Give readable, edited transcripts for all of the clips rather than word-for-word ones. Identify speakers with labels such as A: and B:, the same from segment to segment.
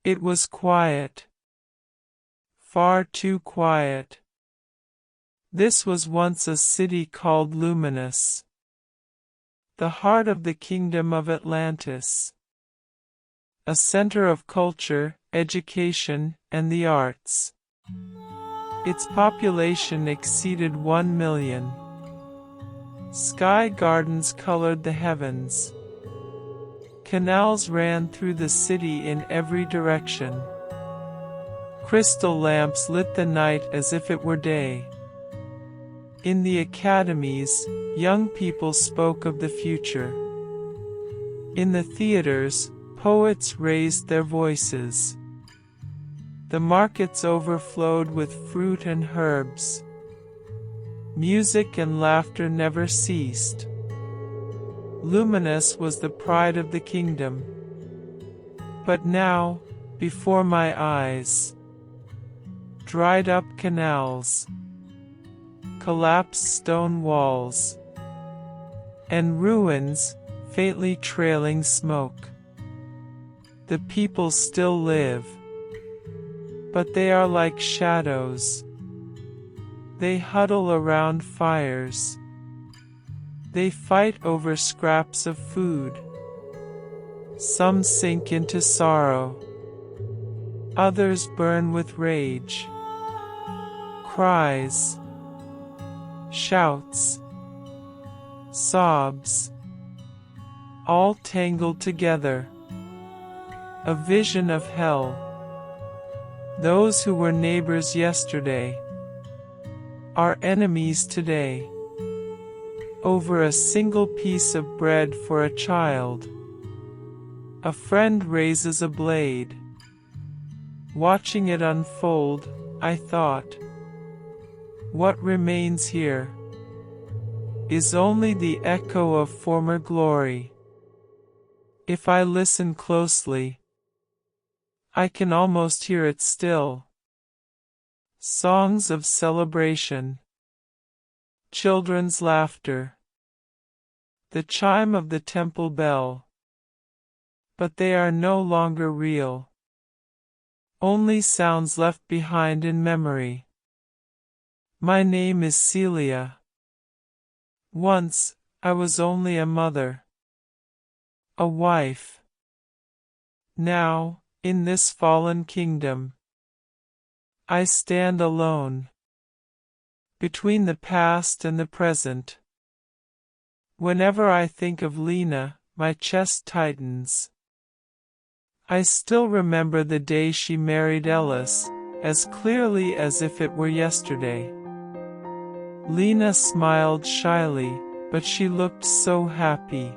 A: It was quiet. Far too quiet. This was once a city called Luminous, the heart of the kingdom of Atlantis, a center of culture, education, and the arts. Its population exceeded 1 million. Sky gardens colored the heavens. Canals ran through the city in every direction. Crystal lamps lit the night as if it were day. In the academies, young people spoke of the future. In the theaters, poets raised their voices. The markets overflowed with fruit and herbs. Music and laughter never ceased. Luminous was the pride of the kingdom. But now, before my eyes, dried up canals, collapsed stone walls, and ruins, faintly trailing smoke. The people still live, but they are like shadows. They huddle around fires. They fight over scraps of food. Some sink into sorrow. Others burn with rage. Cries, shouts, sobs, all tangled together. A vision of hell. Those who were neighbors yesterday are enemies today. Over a single piece of bread for a child, a friend raises a blade. Watching it unfold, I thought, what remains here is only the echo of former glory. If I listen closely, I can almost hear it still. Songs of celebration, children's laughter, the chime of the temple bell. But they are no longer real. Only sounds left behind in memory. My name is Celia. Once, I was only a mother, a wife. Now, in this fallen kingdom, I stand alone, between the past and the present. Whenever I think of Lena, my chest tightens. I still remember the day she married Ellis, as clearly as if it were yesterday. Lena smiled shyly, but she looked so happy.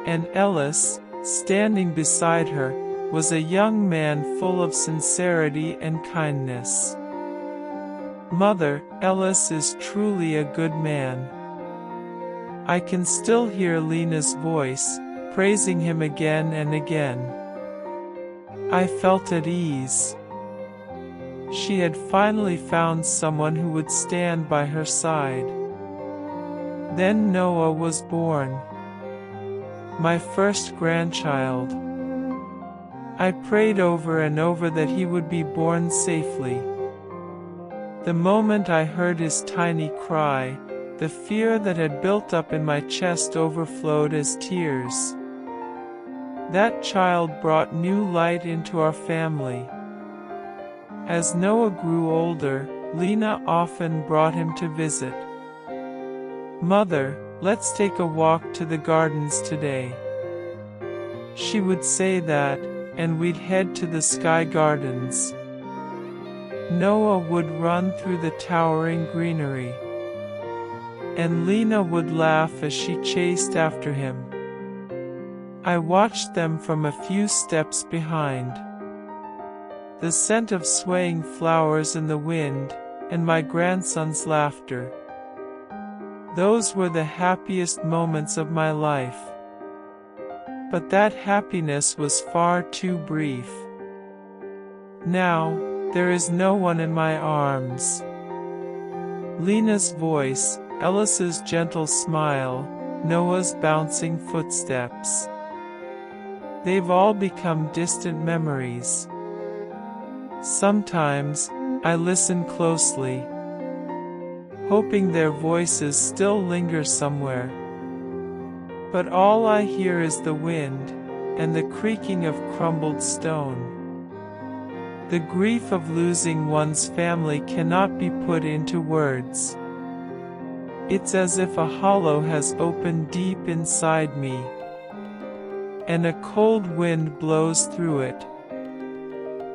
A: And Ellis, standing beside her, was a young man full of sincerity and kindness. Mother, Ellis is truly a good man. I can still hear Lena's voice, praising him again and again. I felt at ease. She had finally found someone who would stand by her side. Then Noah was born, my first grandchild. I prayed over and over that he would be born safely. The moment I heard his tiny cry, the fear that had built up in my chest overflowed as tears. That child brought new light into our family. As Noah grew older, Lena often brought him to visit. Mother, let's take a walk to the gardens today. She would say that, and we'd head to the sky gardens. Noah would run through the towering greenery, and Lena would laugh as she chased after him. I watched them from a few steps behind. The scent of swaying flowers in the wind, and my grandson's laughter. Those were the happiest moments of my life. But that happiness was far too brief. Now, there is no one in my arms. Lena's voice, Ellis's gentle smile, Noah's bouncing footsteps. They've all become distant memories. Sometimes, I listen closely, hoping their voices still linger somewhere. But all I hear is the wind, and the creaking of crumbled stone. The grief of losing one's family cannot be put into words. It's as if a hollow has opened deep inside me, and a cold wind blows through it.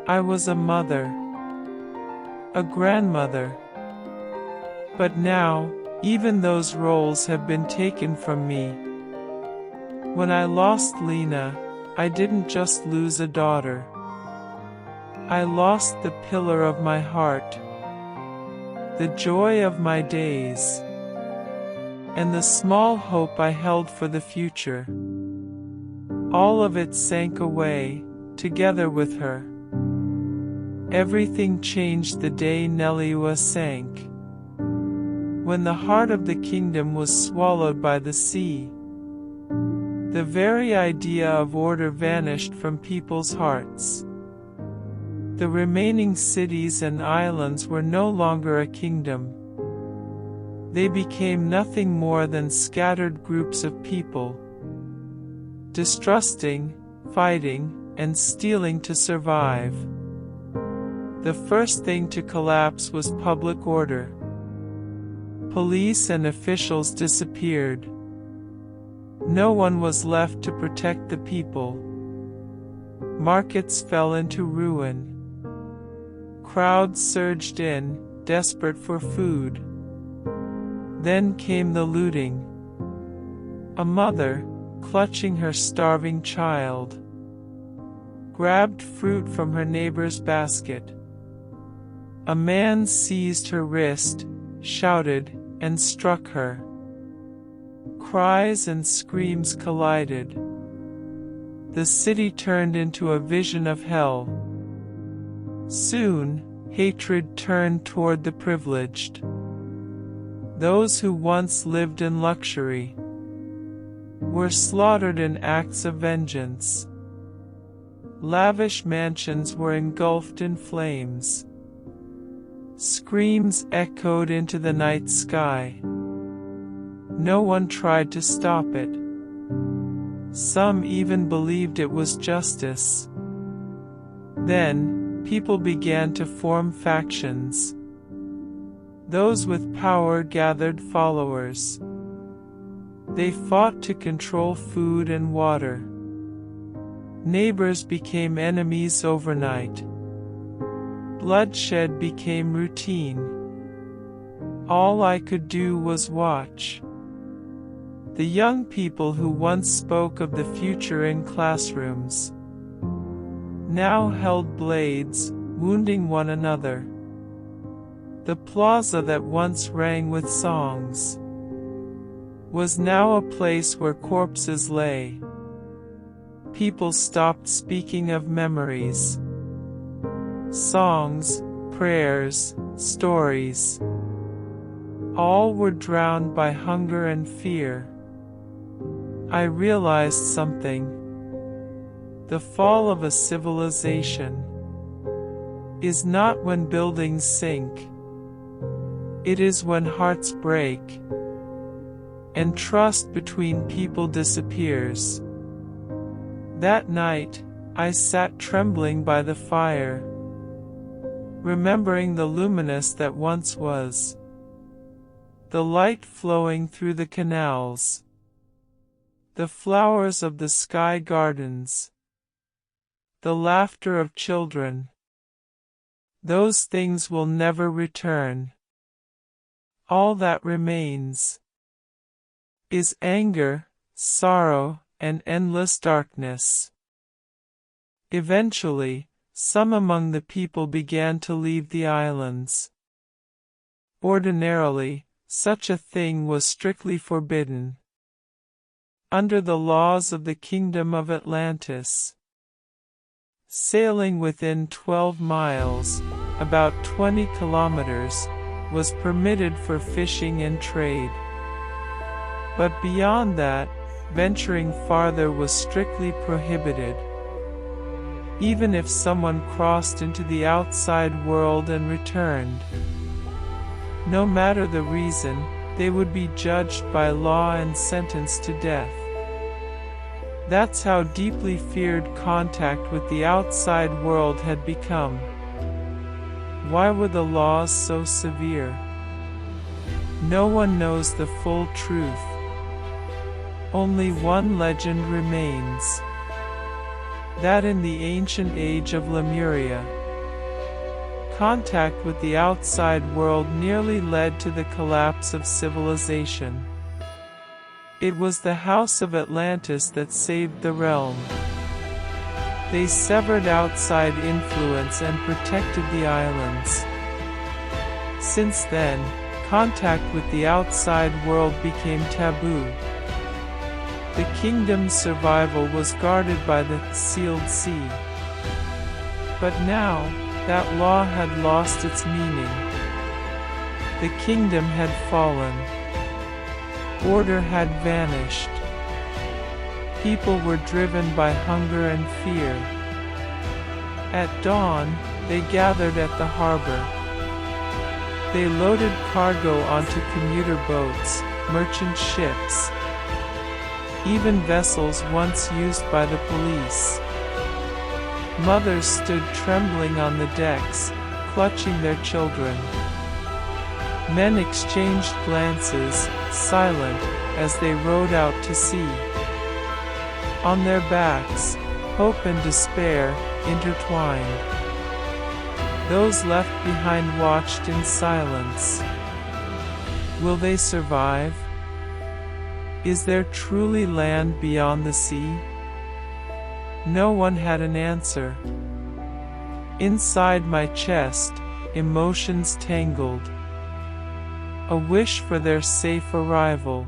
A: I was a mother, a grandmother. But now, even those roles have been taken from me. When I lost Lena, I didn't just lose a daughter. I lost the pillar of my heart, the joy of my days, and the small hope I held for the future. All of it sank away, together with her. Everything changed the day Neliua sank, when the heart of the kingdom was swallowed by the sea. The very idea of order vanished from people's hearts. The remaining cities and islands were no longer a kingdom. They became nothing more than scattered groups of people, distrusting, fighting, and stealing to survive. The first thing to collapse was public order. Police and officials disappeared. No one was left to protect the people. Markets fell into ruin. Crowds surged in, desperate for food. Then came the looting. A mother, clutching her starving child, grabbed fruit from her neighbor's basket. A man seized her wrist, shouted, and struck her. Cries and screams collided. The city turned into a vision of hell. Soon, hatred turned toward the privileged. Those who once lived in luxury were slaughtered in acts of vengeance. Lavish mansions were engulfed in flames. Screams echoed into the night sky. No one tried to stop it. Some even believed it was justice. Then, people began to form factions. Those with power gathered followers. They fought to control food and water. Neighbors became enemies overnight. Bloodshed became routine. All I could do was watch. The young people who once spoke of the future in classrooms now held blades, wounding one another. The plaza that once rang with songs was now a place where corpses lay. People stopped speaking of memories. Songs, prayers, stories, all were drowned by hunger and fear. I realized something. The fall of a civilization is not when buildings sink. It is when hearts break and trust between people disappears. That night, I sat trembling by the fire, remembering the Luminous that once was, the light flowing through the canals, the flowers of the sky gardens, the laughter of children. Those things will never return. All that remains is anger, sorrow, and endless darkness. Eventually, some among the people began to leave the islands. Ordinarily, such a thing was strictly forbidden. Under the laws of the kingdom of Atlantis, sailing within 12 miles, about 20 kilometers, was permitted for fishing and trade. But beyond that, venturing farther was strictly prohibited. Even if someone crossed into the outside world and returned, no matter the reason, they would be judged by law and sentenced to death. That's how deeply feared contact with the outside world had become. Why were the laws so severe? No one knows the full truth. Only one legend remains. That in the ancient age of Lemuria, contact with the outside world nearly led to the collapse of civilization. It was the House of Atlantis that saved the realm. They severed outside influence and protected the islands. Since then, contact with the outside world became taboo. The kingdom's survival was guarded by the sealed sea. But now, that law had lost its meaning. The kingdom had fallen. Order had vanished. People were driven by hunger and fear. At dawn, they gathered at the harbor. They loaded cargo onto commuter boats, merchant ships, even vessels once used by the police. Mothers stood trembling on the decks, clutching their children. Men exchanged glances, silent, as they rowed out to sea. On their backs, hope and despair intertwined. Those left behind watched in silence. Will they survive? Is there truly land beyond the sea? No one had an answer. Inside my chest, emotions tangled. A wish for their safe arrival.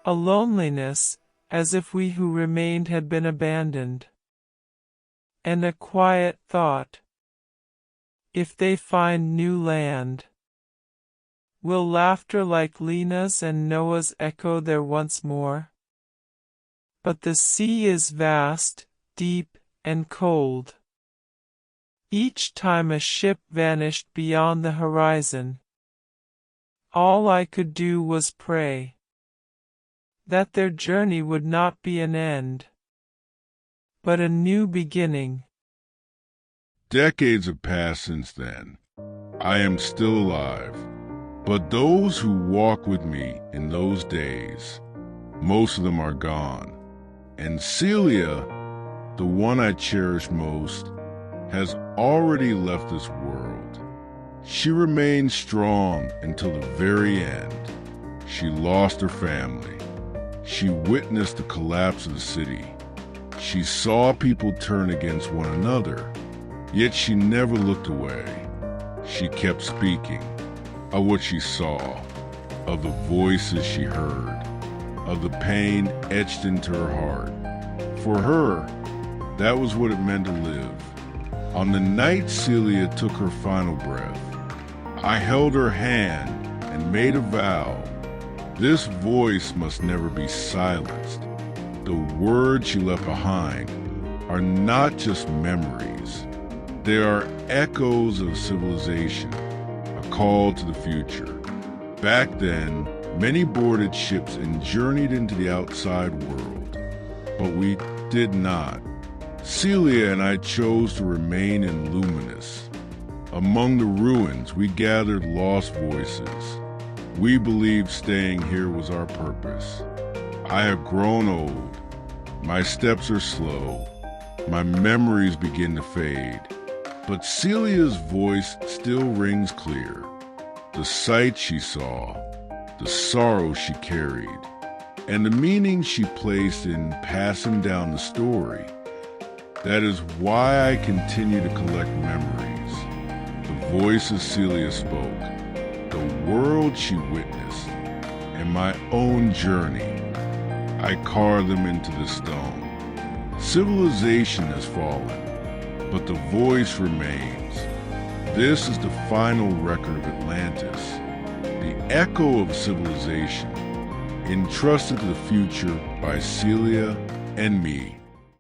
A: A loneliness, as if we who remained had been abandoned. And a quiet thought. If they find new land, will laughter like Lena's and Noah's echo there once more? But the sea is vast, deep, and cold. Each time a ship vanished beyond the horizon, all I could do was pray that their journey would not be an end, but a new beginning.
B: Decades have passed since then. I am still alive, but those who walked with me in those days, most of them are gone. And Celia, the one I cherish most, has already left this world. She remained strong until the very end. She lost her family. She witnessed the collapse of the city. She saw people turn against one another, yet she never looked away. She kept speaking of what she saw, of the voices she heard, of the pain etched into her heart. For her, that was what it meant to live. On the night Celia took her final breath, I held her hand and made a vow. This voice must never be silenced. The words she left behind are not just memories. They are echoes of civilization, a call to the future. Back then, many boarded ships and journeyed into the outside world, but we did not. Celia and I chose to remain in Luminous. Among the ruins, we gathered lost voices. We believed staying here was our purpose. I have grown old. My steps are slow. My memories begin to fade. But Celia's voice still rings clear. The sights she saw, the sorrow she carried, and the meaning she placed in passing down the story. That is why I continue to collect memories. The voices Celia spoke, the world she witnessed, and my own journey. I carve them into the stone. Civilization has fallen, but the voice remains. This is the final record of Atlantis, the echo of civilization. entrusted to the future by Celia and me.